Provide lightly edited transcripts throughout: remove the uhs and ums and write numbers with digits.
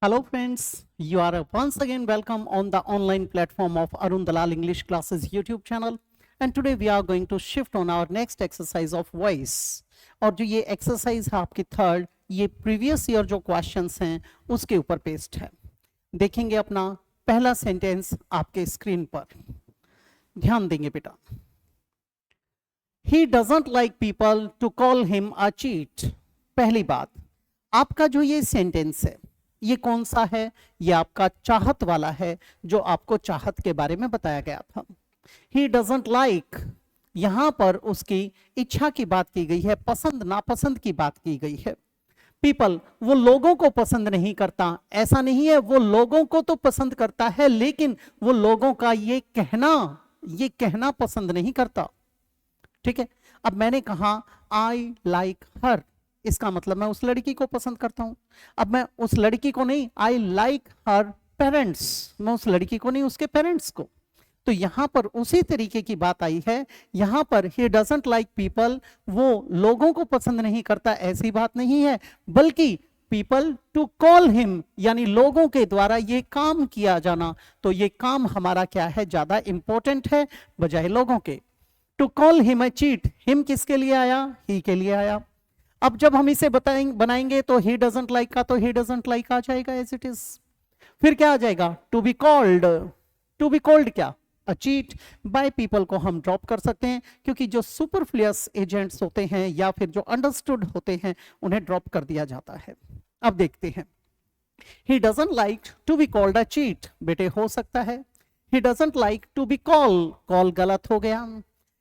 Hello friends, you are once again welcome on the online platform of Arun Dalal English Classes YouTube channel, and today we are going to shift on our next exercise of voice. और जो ये exercise है आपकी third, ये previous year जो questions हैं उसके ऊपर बेस्ड है। देखेंगे अपना पहला सेंटेंस आपके स्क्रीन पर, ध्यान देंगे बेटा। He doesn't like people to call him a cheat। पहली बात, आपका जो ये सेंटेंस है ये कौन सा है? ये आपका चाहत वाला है, जो आपको चाहत के बारे में बताया गया था। He doesn't like, यहां पर उसकी इच्छा की बात की गई है, पसंद नापसंद की बात की गई है। पीपल, वो लोगों को पसंद नहीं करता, ऐसा नहीं है, वो लोगों को तो पसंद करता है लेकिन वो लोगों का ये कहना पसंद नहीं करता। ठीक है, अब मैंने कहा आई लाइक हर, इसका मतलब मैं उस लड़की को पसंद करता हूं। अब मैं उस लड़की को नहीं, आई लाइक हर पेरेंट्स, मैं उस लड़की को नहीं, उसके पेरेंट्स को। तो यहां पर उसी तरीके की बात आई है। यहां पर ही डजंट लाइक पीपल, वो लोगों को पसंद नहीं करता, ऐसी बात नहीं है, बल्कि पीपल टू कॉल हिम, यानी लोगों के द्वारा ये काम किया जाना। तो ये काम हमारा क्या है, ज्यादा इंपॉर्टेंट है बजाय लोगों के। To call him a cheat, him किसके लिए आया? ही के लिए आया। अब जब हम इसे बनाएंगे तो ही डजंट लाइक का तो ही डजंट लाइक आ जाएगा एज इट इज। फिर क्या आ जाएगा? To be called, to be called क्या? A cheat. बाय पीपल को हम ड्रॉप कर सकते हैं, क्योंकि जो सुपरफ्लुअस एजेंट्स होते हैं या फिर जो अंडरस्टूड होते हैं उन्हें ड्रॉप कर दिया जाता है। अब देखते हैं, he doesn't like to be called a cheat, बेटे हो सकता है। He doesn't like to be call गलत हो गया।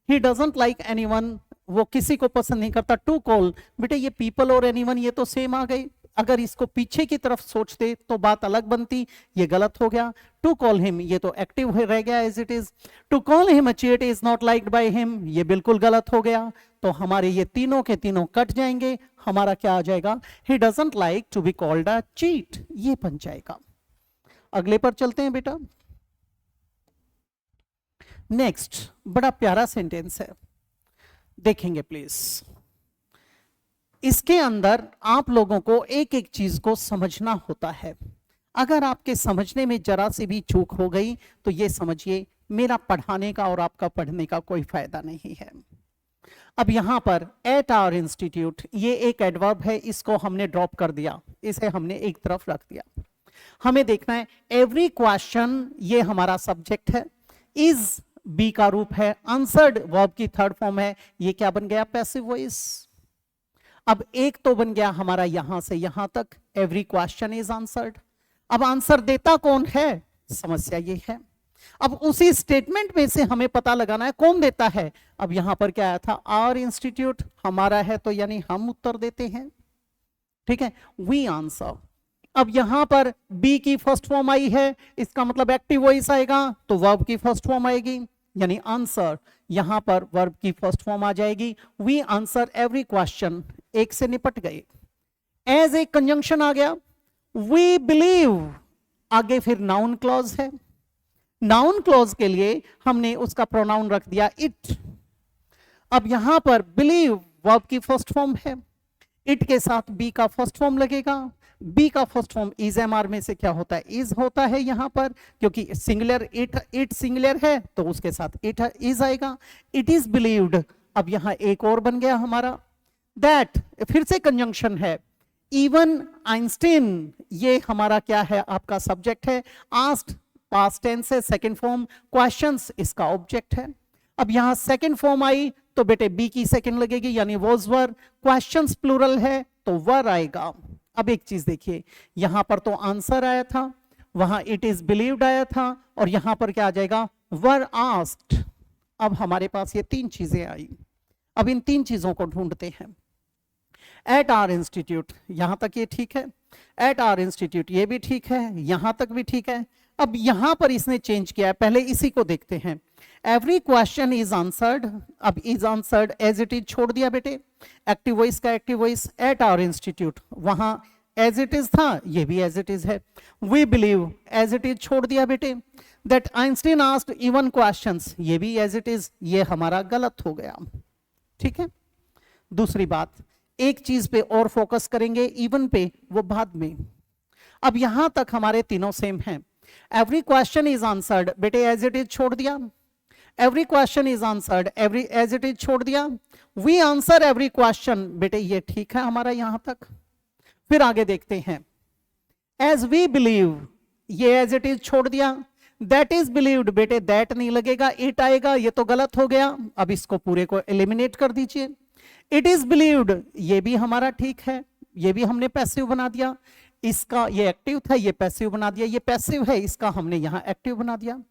ही डजंट लाइक एनीवन, वो किसी को पसंद नहीं करता। टू कॉल, बेटे ये पीपल और एनीवन ये तो सेम आ गई, अगर इसको पीछे की तरफ सोचते तो बात अलग बनती, ये गलत हो गया। टू कॉल हिम, ये तो एक्टिव रह गया as it is. To call him a cheat is not liked by him, ये बिल्कुल गलत हो गया। तो हमारे ये तीनों के तीनों कट जाएंगे, हमारा क्या आ जाएगा? He doesn't like to be called a cheat, ये बन जाएगा। अगले पर चलते हैं बेटा। नेक्स्ट बड़ा प्यारा सेंटेंस है, देखेंगे प्लीज। इसके अंदर आप लोगों को एक एक चीज को समझना होता है। अगर आपके समझने में जरा सी भी चूक हो गई तो ये समझिए मेरा पढ़ाने का और आपका पढ़ने का कोई फायदा नहीं है। अब यहां पर एट आवर इंस्टीट्यूट, ये एक एडवर्ब है, इसको हमने ड्रॉप कर दिया, इसे हमने एक तरफ रख दिया। हमें देखना है एवरी क्वेश्चन, ये हमारा सब्जेक्ट है। इज बी का रूप है, आंसर्ड वर्ब की थर्ड फॉर्म है, ये क्या बन गया? Passive voice. अब एक तो बन गया हमारा यहां से यहां तक, एवरी क्वेश्चन इज आंसर्ड। अब आंसर देता कौन है? समस्या ये है। अब उसी स्टेटमेंट में से हमें पता लगाना है कौन देता है। अब यहां पर क्या आया था? आवर इंस्टीट्यूट हमारा है, तो यानी हम उत्तर देते हैं। ठीक है, वी आंसर। अब यहां पर बी की फर्स्ट फॉर्म आई है, इसका मतलब एक्टिव वॉइस आएगा, तो वर्ब की फर्स्ट फॉर्म आएगी, यानी आंसर। यहां पर वर्ब की फर्स्ट फॉर्म आ जाएगी। वी आंसर एवरी क्वेश्चन, एक से निपट गए। एज ए कंजंक्शन आ गया, वी बिलीव, आगे फिर नाउन क्लॉज है। नाउन क्लॉज के लिए हमने उसका प्रोनाउन रख दिया इट। अब यहां पर बिलीव वर्ब की फर्स्ट फॉर्म है, इट के साथ बी का फर्स्ट फॉर्म लगेगा। बी का फर्स्ट फॉर्म इज एमआर में से क्या होता है? इज होता है यहां पर, क्योंकि सिंगुलर इट सिंगुलर है तो उसके साथ इट इज आएगा। It is believed. अब यहां एक और बन गया हमारा दैट, फिर से कंजंक्शन है। इवन आइंस्टीन, ये हमारा क्या है? आपका सब्जेक्ट है। आस्क्ड पास्ट टेंस है, सेकंड फॉर्म। क्वेश्चंस इसका ऑब्जेक्ट है। अब यहां सेकंड फॉर्म आई तो बेटे बी की सेकंड लगेगी, यानी वॉज वर। क्वेश्चंस प्लूरल है तो वर आएगा। अब एक चीज देखिए, यहां पर तो आंसर आया था, वहां इट इज बिलीव्ड आया था, और यहां पर क्या आ जाएगा? Were asked. अब हमारे पास ये तीन चीजें आई। अब इन तीन चीजों को ढूंढते हैं। एट आवर इंस्टीट्यूट, यहां तक ये ठीक है। एट आवर इंस्टीट्यूट, ये भी ठीक है, यहां तक भी ठीक है। अब यहां पर इसने चेंज किया है, पहले इसी को देखते हैं। एवरी क्वेश्चन इज आंसर्ड, अब is answered as it is छोड़ दिया बेटे, एक्टिव वॉइस का active voice. At our institute, वहां एज इट इज था, ये भी एज इट इज है। We believe, as it is छोड़ दिया बेटे। That Einstein asked even questions, ये भी एज इट इज, ये हमारा गलत हो गया। ठीक है, दूसरी बात, एक चीज पे और फोकस करेंगे, इवन पे, वो बाद में। अब यहां तक हमारे तीनों सेम हैं। एवरी क्वेश्चन इज आंसर्ड, बेटे एज इट इज छोड़ दिया। Every question is answered, every as it is छोड़ दिया। वी आंसर एवरी क्वेश्चन, बेटे ये ठीक है हमारा यहां तक। फिर आगे देखते हैं, एज वी बिलीव, ये एज इट इज छोड़ दिया। दैट इज बिलीव्ड, बेटे दैट नहीं लगेगा, इट आएगा, ये तो गलत हो गया। अब इसको पूरे को एलिमिनेट कर दीजिए। इट इज बिलीव्ड, ये भी हमारा ठीक है, ये भी हमने पैसिव बना दिया। इसका ये एक्टिव था, ये पैसिव बना दिया। ये पैसिव है, इसका हमने यहां एक्टिव बना दिया।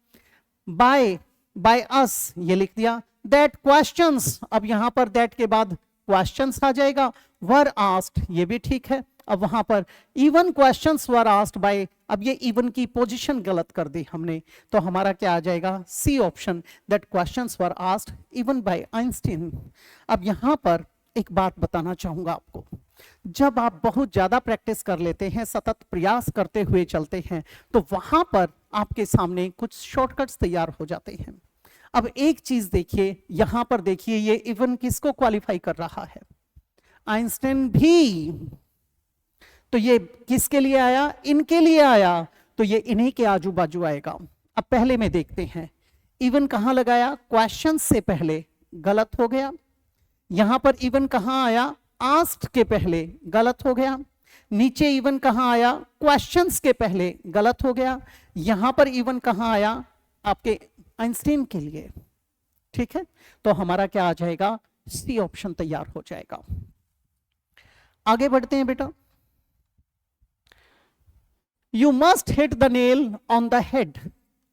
बाय अस, ये लिख दिया। दैट क्वेश्चंस, अब यहां पर दैट के बाद क्वेश्चंस आ जाएगा। वर आस्क्ड, ये भी ठीक है। अब वहां पर even questions were asked by, अब ये इवन की पोजीशन गलत कर दी हमने, तो हमारा क्या आ जाएगा, C option, that questions were asked even by Einstein. अब यहां पर एक बात बताना चाहूंगा आपको, जब आप बहुत ज्यादा प्रैक्टिस कर लेते हैं, सतत प्रयास करते हुए चलते हैं, तो वहां पर आपके सामने कुछ शॉर्टकट्स तैयार हो जाते हैं। अब एक चीज देखिए, यहां पर देखिए, ये इवन किसको क्वालिफाई कर रहा है, आइंस्टाइन भी। तो ये किसके लिए आया, इनके लिए आया, तो ये इन्हीं के आजू बाजू आएगा। अब पहले में देखते हैं, इवन कहां लगाया, क्वेश्चन से पहले, गलत हो गया। यहां पर इवन कहां आया, आस्क्ड के पहले, गलत हो गया। नीचे इवन कहां आया, क्वेश्चंस के पहले, गलत हो गया। यहां पर इवन कहां आया, आपके आइंस्टीन के लिए। ठीक है, तो हमारा क्या आ जाएगा, सी ऑप्शन तैयार हो जाएगा। आगे बढ़ते हैं बेटा। You must hit the nail on the head.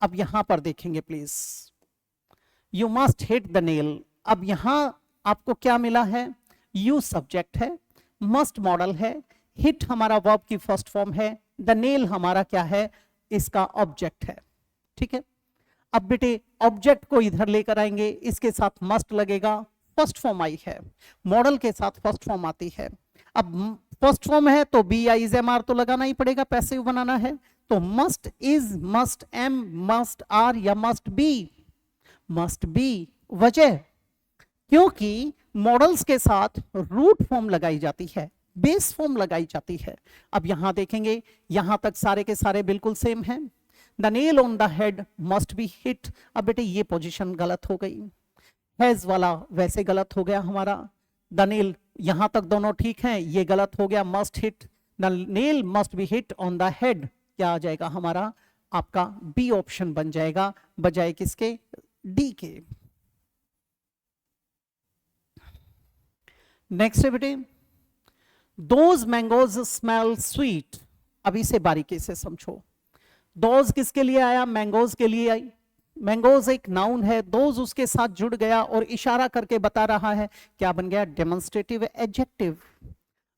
अब यहां पर देखेंगे please, you must hit the nail. अब यहां आपको क्या मिला है, यू सब्जेक्ट है, मस्ट मॉडल है, हिट हमारा वर्ब की फर्स्ट फॉर्म है, द नेल हमारा क्या है, इसका ऑब्जेक्ट है। ठीक है, अब बेटे ऑब्जेक्ट को इधर लेकर आएंगे, इसके साथ मस्ट लगेगा, फर्स्ट फॉर्म आई है, मॉडल के साथ फर्स्ट फॉर्म आती है। अब फर्स्ट फॉर्म है तो be I is am are तो लगाना ही पड़ेगा, पैसिव बनाना है, तो must is, must am, must are या मस्ट बी, मस्ट बी। वजह, क्योंकि मॉडल्स के साथ रूट फॉर्म लगाई जाती है, बेस फॉर्म लगाई जाती है। अब यहां देखेंगे, यहां तक सारे के सारे बिल्कुल सेम हैं। The nail on the head must be hit. अब बेटे ये पोजीशन गलत हो गई, हैज वाला वैसे गलत हो गया हमारा। द नेल, यहां तक दोनों ठीक हैं, ये गलत हो गया, must hit, the nail must be hit on the head, क्या आ जाएगा हमारा, आपका बी ऑप्शन बन जाएगा, बजाय किसके, डी के। नेक्स्ट है बेटे, दोज मैंगोज स्मेल स्वीट। अब इसे बारीकी से समझो, दोज किसके लिए आया, मैंगोज के लिए आई। मैंगोज एक नाउन है, दोज उसके साथ जुड़ गया और इशारा करके बता रहा है, क्या बन गया, डेमोन्स्ट्रेटिव एडजेक्टिव।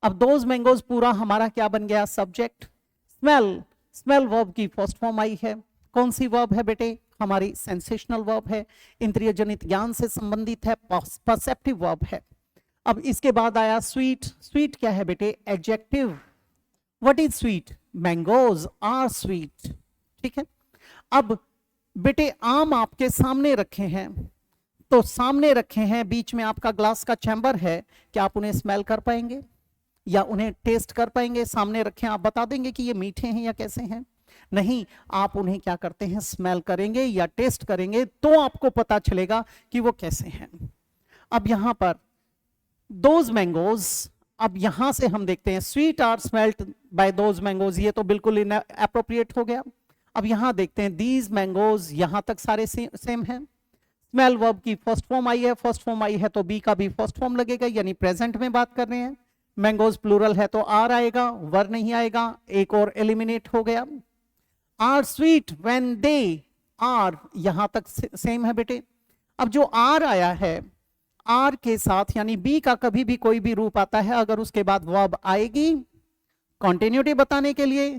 अब दोज मैंगोज पूरा हमारा क्या बन गया, सब्जेक्ट। स्मेल, स्मेल वर्ब की फर्स्ट फॉर्म आई है, कौन सी वर्ब है बेटे, हमारी सेंसेशनल वर्ब है, इंद्रिय जनित ज्ञान से संबंधित है, परसेप्टिव वर्ब है। अब इसके बाद आया स्वीट, स्वीट क्या है बेटे, adjective. What is sweet, mangoes are sweet. ठीक है, अब बेटे आम आपके सामने रखे हैं, तो सामने रखे हैं, बीच में आपका ग्लास का चैम्बर है, क्या आप उन्हें स्मेल कर पाएंगे या उन्हें टेस्ट कर पाएंगे, सामने रखे आप बता देंगे कि ये मीठे हैं या कैसे हैं, नहीं, आप उन्हें क्या करते हैं, स्मेल करेंगे या टेस्ट करेंगे, तो आपको पता चलेगा कि वो कैसे हैं। अब यहां पर दोज मैंगोज, अब यहां से हम देखते हैं, sweet are smelled by those mangoes, ये तो बिल्कुल इनएप्रोप्रिएट हो गया। अब यहां देखते हैं, दीज मैंगोज, यहां तक सारे सेम हैं। स्मेल वर्ब की फर्स्ट फॉर्म आई है, फर्स्ट फॉर्म आई है तो बी का भी फर्स्ट फॉर्म लगेगा, यानी प्रेजेंट में बात कर रहे हैं। मैंगोज प्लूरल है तो आर आएगा, वर नहीं आएगा, एक और एलिमिनेट हो गया। Are sweet when they are, यहां तक सेम है बेटे। अब जो आर आया है, आर के साथ यानी बी का कभी भी कोई भी रूप आता है, अगर उसके बाद वर्ब आएगी कॉन्टिन्यूटी बताने के लिए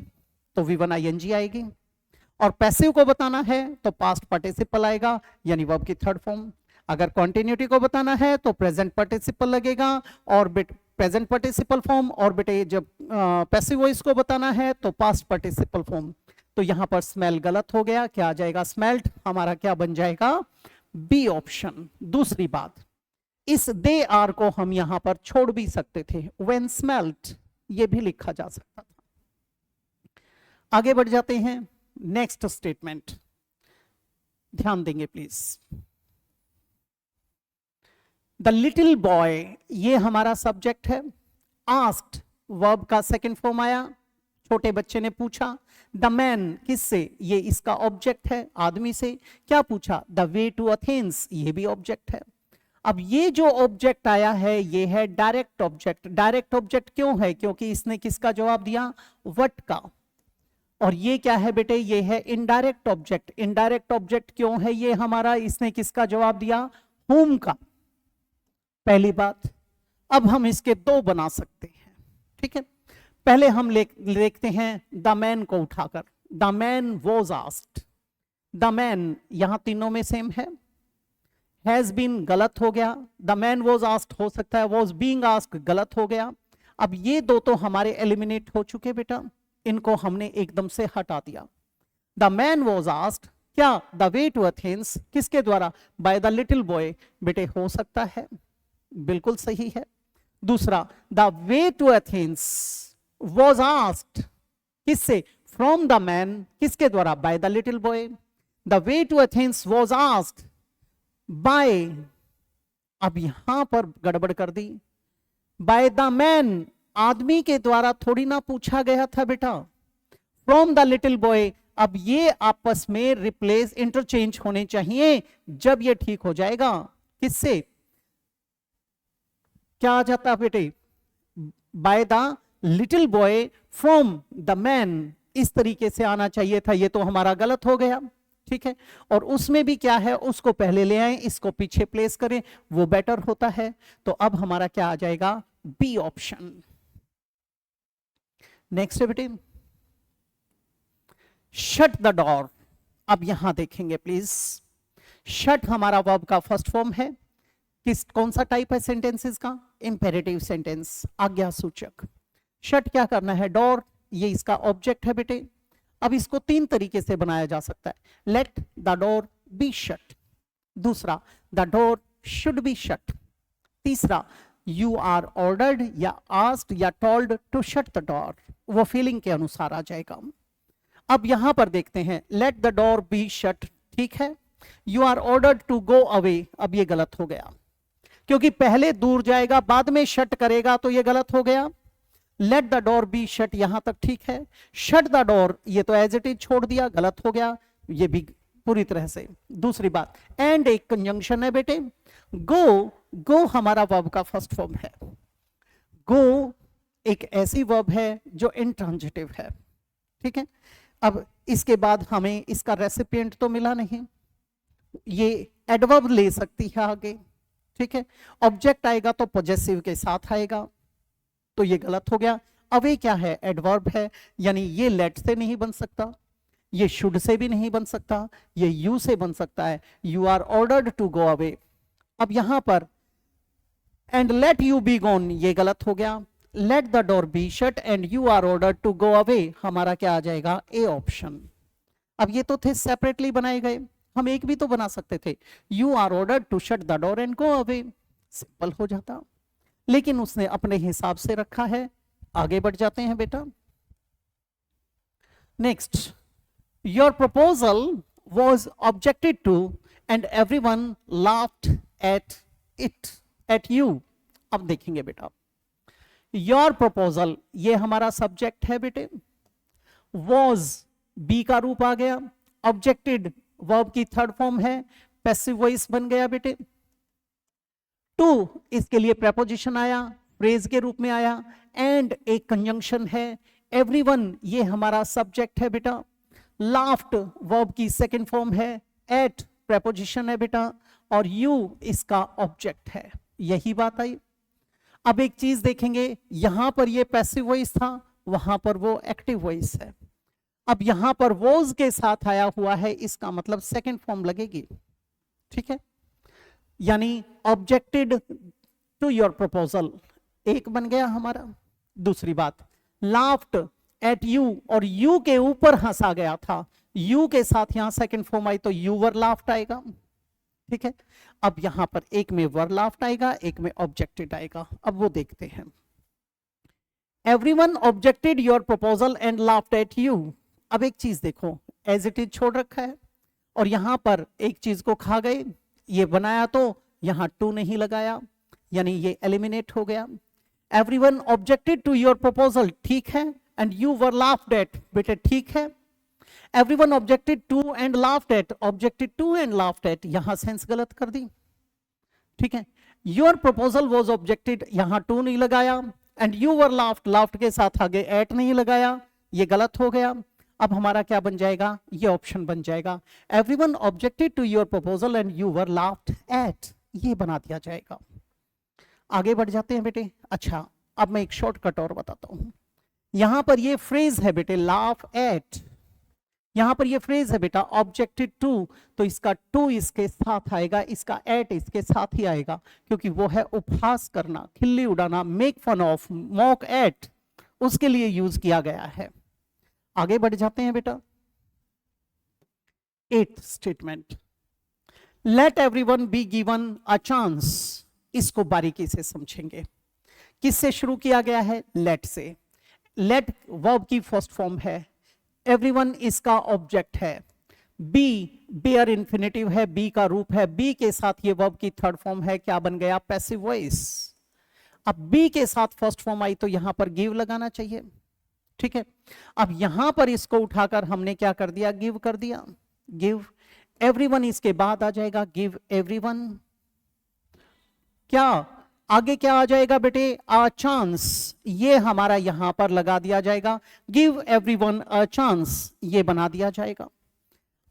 तो V1 ING आएगी, और पैसिव को बताना है तो पास्ट पार्टिसिपल आएगा, यानी वर्ब की थर्ड फॉर्म। अगर कॉन्टिन्यूटी को बताना है तो प्रेजेंट पार्टिसिपल लगेगा और प्रेजेंट पार्टिसिपल फॉर्म, और बेटे जब पैसिव वॉइस को बताना है तो पास्ट पार्टिसिपल फॉर्म। तो यहां पर स्मेल गलत हो गया, क्या आ जाएगा, स्मेल्ड, हमारा क्या बन जाएगा, बी ऑप्शन। दूसरी बात, इस दे आर को हम यहां पर छोड़ भी सकते थे, व्हेन स्मेल्ट ये भी लिखा जा सकता था। आगे बढ़ जाते हैं। नेक्स्ट स्टेटमेंट ध्यान देंगे प्लीज। द लिटिल बॉय, ये हमारा सब्जेक्ट है। आस्क्ड, वर्ब का सेकंड फॉर्म आया, छोटे बच्चे ने पूछा। द मैन, किससे, ये इसका ऑब्जेक्ट है, आदमी से। क्या पूछा, द वे टू एथेंस, ये भी ऑब्जेक्ट है। अब ये जो ऑब्जेक्ट आया है ये है डायरेक्ट ऑब्जेक्ट। डायरेक्ट ऑब्जेक्ट क्यों है, क्योंकि इसने किसका जवाब दिया, व्हाट का। और ये क्या है बेटे, ये है इनडायरेक्ट ऑब्जेक्ट। इनडायरेक्ट ऑब्जेक्ट क्यों है ये हमारा, इसने किसका जवाब दिया, whom का। पहली बात। अब हम इसके दो बना सकते हैं, ठीक है। पहले हम देखते हैं द मैन को उठाकर। The man was asked. The man यहां तीनों में सेम है। हैज बीन गलत हो गया, द मैन वॉज आस्क्ड हो सकता है वॉज बीइंग आस्क्ड गलत हो गया। अब ये दो तो हमारे एलिमिनेट हो चुके बेटा, इनको हमने एकदम से हटा दिया। द मैन वॉज आस्क्ड, क्या, द वे टू एथेंस, किसके द्वारा, बाय द लिटिल बॉय। बेटे हो सकता है, बिल्कुल सही है। दूसरा, the way to Athens was asked, किससे, फ्रॉम द मैन, किसके द्वारा, by the little boy. The way to Athens was asked by, अब यहां पर गड़बड़ कर दी, बाय द मैन, आदमी के द्वारा थोड़ी ना पूछा गया था बेटा, फ्रॉम द लिटिल बॉय। अब ये आपस में रिप्लेस, इंटरचेंज होने चाहिए। जब ये ठीक हो जाएगा, किससे, क्या आ जाता बेटे, bye the little boy from the man, इस तरीके से आना चाहिए था। ये तो हमारा गलत हो गया, ठीक है। और उसमें भी क्या है, उसको पहले ले आए, इसको पीछे प्लेस करें, वो बेटर होता है। तो अब हमारा क्या आ जाएगा, बी ऑप्शन। नेक्स्ट है बेटे, शट द डोर। अब यहां देखेंगे प्लीज, शट हमारा वर्ब का फर्स्ट फॉर्म है। कौन सा टाइप है सेंटेंसेस का, इंपेरेटिव सेंटेंस, आज्ञा सूचक। शट क्या करना है, डोर, ये इसका ऑब्जेक्ट है बेटे। अब इसको तीन तरीके से बनाया जा सकता है। Let the door be shut. दूसरा, the door should be shut. तीसरा, यू आर ऑर्डर्ड या आस्क्ड या told to shut the door, वो फीलिंग के अनुसार आ जाएगा। अब यहां पर देखते हैं, let the door be shut, ठीक है। You are ordered to go away, अब ये गलत हो गया, क्योंकि पहले दूर जाएगा बाद में शट करेगा, तो ये गलत हो गया। Let the door be shut, यहां तक ठीक है। शट द डोर, ये तो एज इट इज छोड़ दिया, गलत हो गया, ये भी पूरी तरह से। दूसरी बात, एंड एक कंजंक्शन है बेटे। गो, गो हमारा वर्ब का फर्स्ट फॉर्म है। गो एक ऐसी वर्ब है जो इंट्रांजिटिव है, ठीक है। अब इसके बाद हमें इसका रेसिपिएंट तो मिला नहीं, ये एडवर्ब ले सकती है आगे, ठीक है। ऑब्जेक्ट आएगा तो पॉजेसिव के साथ आएगा, तो ये गलत हो गया। अवे क्या है, एडवर्ब है, यानी ये लेट से नहीं बन सकता, ये शुड से भी नहीं बन सकता, ये यू से बन सकता है। You are ordered to go away. अब यहां पर and let you be gone, ये गलत हो गया। Let the door be shut and you are ordered to go away, हमारा क्या आ जाएगा, ए ऑप्शन। अब ये तो थे सेपरेटली बनाए गए, हम एक भी तो बना सकते थे, you are ordered to shut the door and go away, simple हो जाता। लेकिन उसने अपने हिसाब से रखा है। आगे बढ़ जाते हैं बेटा। Next, your proposal was objected to and everyone laughed at it, at you. अब देखेंगे बेटा, योर प्रपोजल ये हमारा सब्जेक्ट है बेटे। वॉज बी का रूप आ गया, ऑब्जेक्टेड वर्ब की थर्ड फॉर्म है, पैसिव वॉइस बन गया बेटे। टू इसके लिए प्रेपोजिशन आया, फ्रेज के रूप में आया। एंड एक कंजंक्शन है। एवरीवन ये हमारा सब्जेक्ट है बेटा। लाफ्ड वर्ब की सेकंड फॉर्म है। एट प्रेपोजिशन है बेटा, और यू इसका ऑब्जेक्ट है। यही बात आई। अब एक चीज देखेंगे, यहां पर ये पैसिव वॉइस था, वहां पर वो एक्टिव वॉइस है। अब यहां पर वॉज के साथ आया हुआ है, इसका मतलब सेकंड फॉर्म लगेगी, ठीक है। यानी ऑब्जेक्टेड टू योर प्रपोजल एक बन गया हमारा। दूसरी बात, लाफ्ड एट यू, और यू के ऊपर हंसा गया था, यू के साथ यहां सेकंड फॉर्म आई तो यू वर लाफ्ड आएगा, ठीक है। अब यहां पर एक में वर लाफ्ड आएगा, एक में ऑब्जेक्टेड आएगा। अब वो देखते हैं। Everyone objected your proposal and laughed eight you. अब एक चीज देखो, एज इट इज छोड़ रखा है और यहां पर एक चीज को खा गए, ये बनाया तो यहां टू नहीं लगाया, यानी ये एलिमिनेट हो गया। Everyone objected to your proposal, ठीक है, and you were laughed at, बेटे ठीक है। Everyone objected to and laughed at, objected to and laughed at, यहां सेंस गलत कर दी, ठीक है। योर प्रपोजल वॉज ऑब्जेक्टेड, यहां टू नहीं लगाया, and you were laughed, laughed के साथ आगे एट नहीं लगाया, ये गलत हो गया। अब हमारा क्या बन जाएगा, ये ऑप्शन बन जाएगा, everyone objected to your proposal and you were laughed at, ये बना दिया जाएगा। आगे बढ़ जाते हैं बेटे। अच्छा, अब मैं एक शॉर्टकट और बताता हूं। यहां पर ये फ्रेज है बेटे लाफ एट, यहां पर ये फ्रेज है बेटा ऑब्जेक्टेड टू, तो इसका टू इसके साथ आएगा, इसका एट इसके साथ ही आएगा, क्योंकि वो है उपहास करना, खिल्ली उड़ाना, make fun of, mock at, उसके लिए यूज किया गया है। आगे बढ़ जाते हैं बेटा। 8th statement, late everyone be given a chance, इसको बारीकी से समझेंगे। किससे शुरू किया गया है, लेट से। लेट वर्ब की फर्स्ट फॉर्म है, एवरीवन इसका ऑब्जेक्ट है, बी बेयर इंफिनिटिव है, बी का रूप है, बी के साथ ये वर्ब की थर्ड फॉर्म है, क्या बन गया, पैसिव वॉइस। अब बी के साथ फर्स्ट फॉर्म आई तो यहां पर गिव लगाना चाहिए, ठीक है। अब यहां पर इसको उठाकर हमने क्या कर दिया, गिव कर दिया, गिव एवरीवन इसके बाद आ जाएगा, गिव एवरीवन, क्या आगे क्या आ जाएगा बेटे, अ चांस, ये हमारा यहां पर लगा दिया जाएगा, गिव एवरीवन अ चांस, ये बना दिया जाएगा।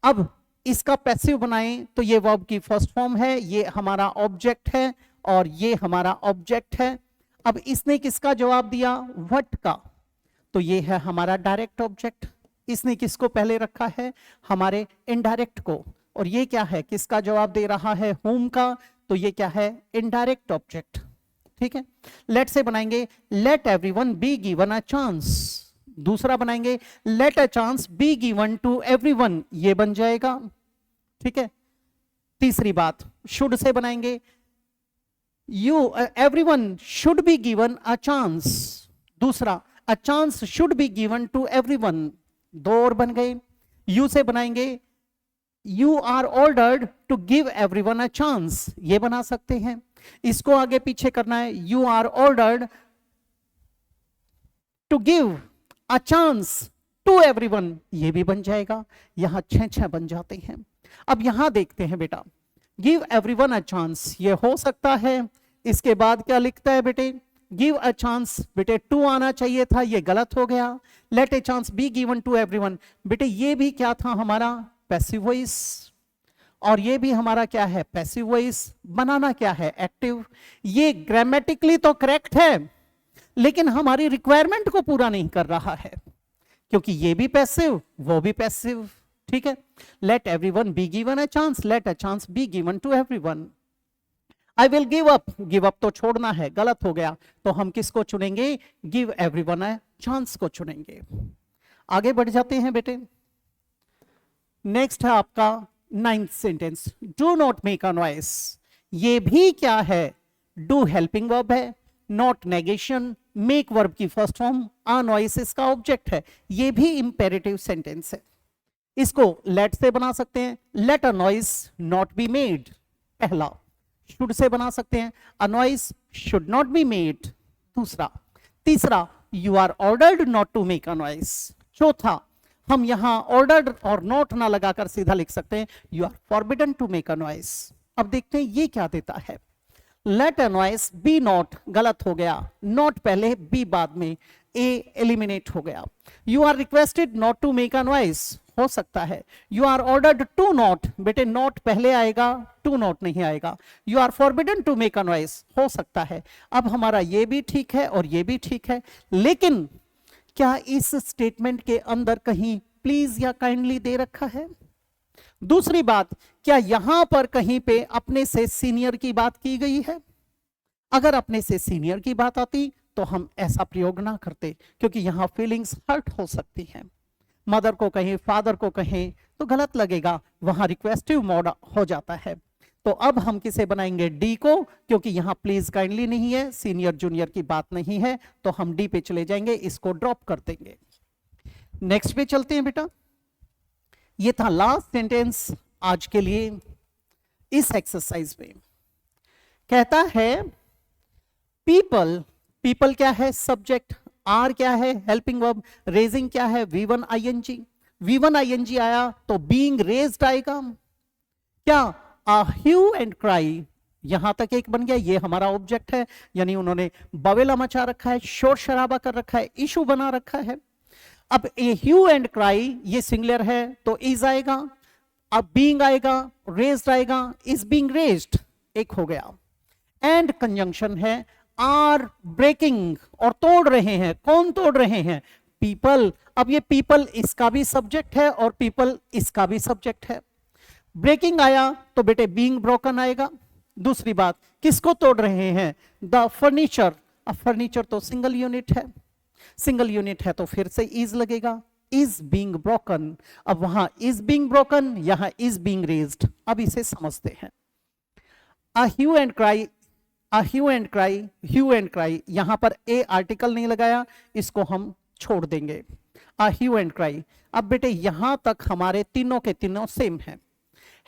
अब इसका पैसिव बनाएं तो ये वर्ब की फर्स्ट फॉर्म है, ये हमारा ऑब्जेक्ट है और ये हमारा ऑब्जेक्ट है। अब इसने किसका जवाब दिया, व्हाट का, तो ये है हमारा डायरेक्ट ऑब्जेक्ट। इसने किसको पहले रखा है, हमारे इनडायरेक्ट को, और ये क्या है, किसका जवाब दे रहा है, होम का, तो ये क्या है, इनडायरेक्ट ऑब्जेक्ट, ठीक है। लेट से बनाएंगे, let everyone be given a chance. दूसरा बनाएंगे, let a chance be given to everyone, ये बन जाएगा, ठीक है। तीसरी बात, शुड से बनाएंगे, you everyone should be given a chance. दूसरा, a chance should be given to everyone, दो और बन गए। यू से बनाएंगे, you are ordered to give everyone a chance, ये बना सकते हैं। इसको आगे पीछे करना है, you are ordered to give a chance to everyone, ये भी बन जाएगा। यहां 6 बन जाते हैं। अब यहां देखते हैं बेटा, गिव एवरीवन अ चांस, ये हो सकता है। इसके बाद क्या लिखता है बेटे, गिव अ चांस, बेटे टू आना चाहिए था, ये गलत हो गया। Let a chance be given to everyone, बेटे ये भी क्या था हमारा, पैसिव वॉइस, और ये भी हमारा क्या है, पैसिव वॉइस। बनाना क्या है, एक्टिव। ये ग्रामेटिकली तो करेक्ट है, लेकिन हमारी रिक्वायरमेंट को पूरा नहीं कर रहा है, क्योंकि ये भी पैसिव, वो भी पैसिव, ठीक है। Let everyone be given a chance, let a chance be given to everyone. I will give up, give up तो छोड़ना है, गलत हो गया, तो हम किसको चुनेंगे, गिव एवरीवन अ चांस को चुनेंगे। आगे बढ़ जाते हैं बेटे। नेक्स्ट है आपका 9th sentence, do not make a noise. ये भी क्या है, डू हेल्पिंग वर्ब है, नॉट नेगेशन, मेक वर्ब की फर्स्ट फॉर्म, अ नॉइस इसका ऑब्जेक्ट है, ये भी इंपेरेटिव सेंटेंस है। इसको लेट से बना सकते हैं, let a noise not be made, पहला। शुड से बना सकते हैं, a noise should not be made, दूसरा। तीसरा, you are ordered not to make a noise, चौथा। हम यहां ऑर्डर्ड और नॉट ना लगाकर सीधा लिख सकते हैं, you are forbidden to make a noise. अब देखते हैं ये क्या देता है, let a noise be not, गलत हो गया, नॉट पहले बी बाद में, ए एलिमिनेट हो गया। You are requested not to make a noise, हो सकता है। You are ordered to not, बेटे नॉट पहले आएगा, टू नॉट नहीं आएगा। You are forbidden to make a noise, हो सकता है। अब हमारा ये भी ठीक है और ये भी ठीक है, लेकिन क्या इस स्टेटमेंट के अंदर कहीं प्लीज या काइंडली दे रखा है? दूसरी बात, क्या यहां पर कहीं पे अपने से सीनियर की बात की गई है? अगर अपने से सीनियर की बात आती तो हम ऐसा प्रयोग ना करते, क्योंकि यहां फीलिंग्स हर्ट हो सकती हैं। मदर को कहें, फादर को कहें तो गलत लगेगा, वहां रिक्वेस्टिव मोड हो जाता है। तो अब हम किसे बनाएंगे, डी को, क्योंकि यहां प्लीज काइंडली नहीं है, सीनियर जूनियर की बात नहीं है, तो हम डी पे चले जाएंगे, इसको ड्रॉप कर देंगे। नेक्स्ट पे चलते हैं बेटा। ये था लास्ट सेंटेंस आज के लिए इस एक्सरसाइज में। कहता है पीपल, पीपल क्या है? सब्जेक्ट। आर क्या है? Helping verb. रेजिंग क्या है? V1 ING। V1 ING आया तो बीइंग रेज्ड आएगा। क्या? a hue and cry, यहां तक एक बन गया, ये हमारा ऑब्जेक्ट है, यानी उन्होंने बवेला मचा रखा है, शोर शराबा कर रखा है, इशू बना रखा है। अब ए ह्यू एंड क्राई ये सिंगुलर है तो इज आएगा, अब बीइंग आएगा, रेज्ड आएगा, इज बीइंग रेज्ड एक हो गया। एंड कंजंक्शन है आर ब्रेकिंग, और तोड़ रहे हैं। कौन तोड़ रहे हैं? पीपल। अब ये पीपल इसका भी सब्जेक्ट है और पीपल इसका भी सब्जेक्ट है। ब्रेकिंग आया तो बेटे बीइंग ब्रोकन आएगा। दूसरी बात, किसको तोड़ रहे हैं? The furniture. अब फर्नीचर तो सिंगल यूनिट है, सिंगल यूनिट है तो फिर से इज लगेगा, इज बीइंग ब्रोकन। अब वहां इज बीइंग ब्रोकन, यहां इज बीइंग रेज्ड। अब इसे समझते हैं। A hue and cry, a hue and cry, hue and cry, यहां पर ए आर्टिकल नहीं लगाया, इसको हम छोड़ देंगे। अ ह्यू एंड क्राई। अब बेटे यहां तक हमारे तीनों के तीनों सेम हैं।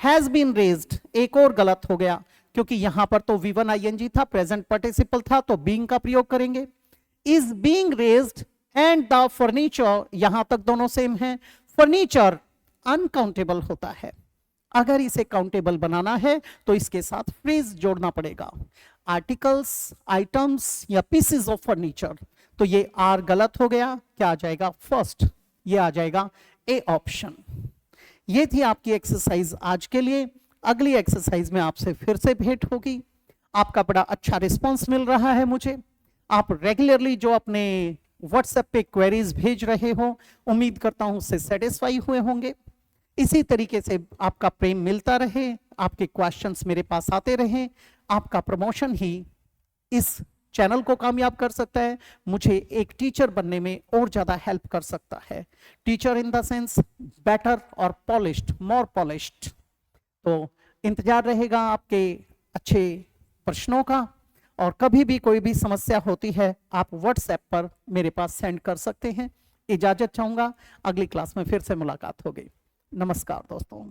हैज बीन रेज्ड एक और गलत हो गया, क्योंकि यहां पर तो V1 ING था, प्रेजेंट पार्टिसिपल था, तो बीइंग का प्रयोग करेंगे। Is being raised and the furniture, यहां तक दोनों सेम हैं। फर्नीचर अनकाउंटेबल होता है, अगर इसे काउंटेबल बनाना है तो इसके साथ फ्रेज जोड़ना पड़ेगा। आर्टिकल्स, आइटम्स या पीसेस ऑफ फर्नीचर, तो ये आर गलत हो गया, क्या आ जाएगा? फर्स्ट, ये आ जाएगा ए ऑप्शन। ये थी आपकी एक्सरसाइज आज के लिए। अगली एक्सरसाइज में आपसे फिर से भेंट होगी। आपका बड़ा अच्छा रिस्पांस मिल रहा है मुझे। आप रेगुलरली जो अपने व्हाट्सएप पे क्वेरीज भेज रहे हो, उम्मीद करता हूं उससे सेटिस्फाई हुए होंगे। इसी तरीके से आपका प्रेम मिलता रहे, आपके क्वेश्चंस मेरे पास आते रहें। आपका प्रमोशन ही इस चैनल को कामयाब कर सकता है, मुझे एक टीचर बनने में और ज्यादा हेल्प कर सकता है। Teacher in the sense better और पॉलिश्ड, मोर पॉलिश्ड। तो इंतजार रहेगा आपके अच्छे प्रश्नों का, और कभी भी कोई भी समस्या होती है आप व्हाट्सएप पर मेरे पास सेंड कर सकते हैं। इजाजत चाहूंगा, अगली क्लास में फिर से मुलाकात होगी। नमस्कार दोस्तों।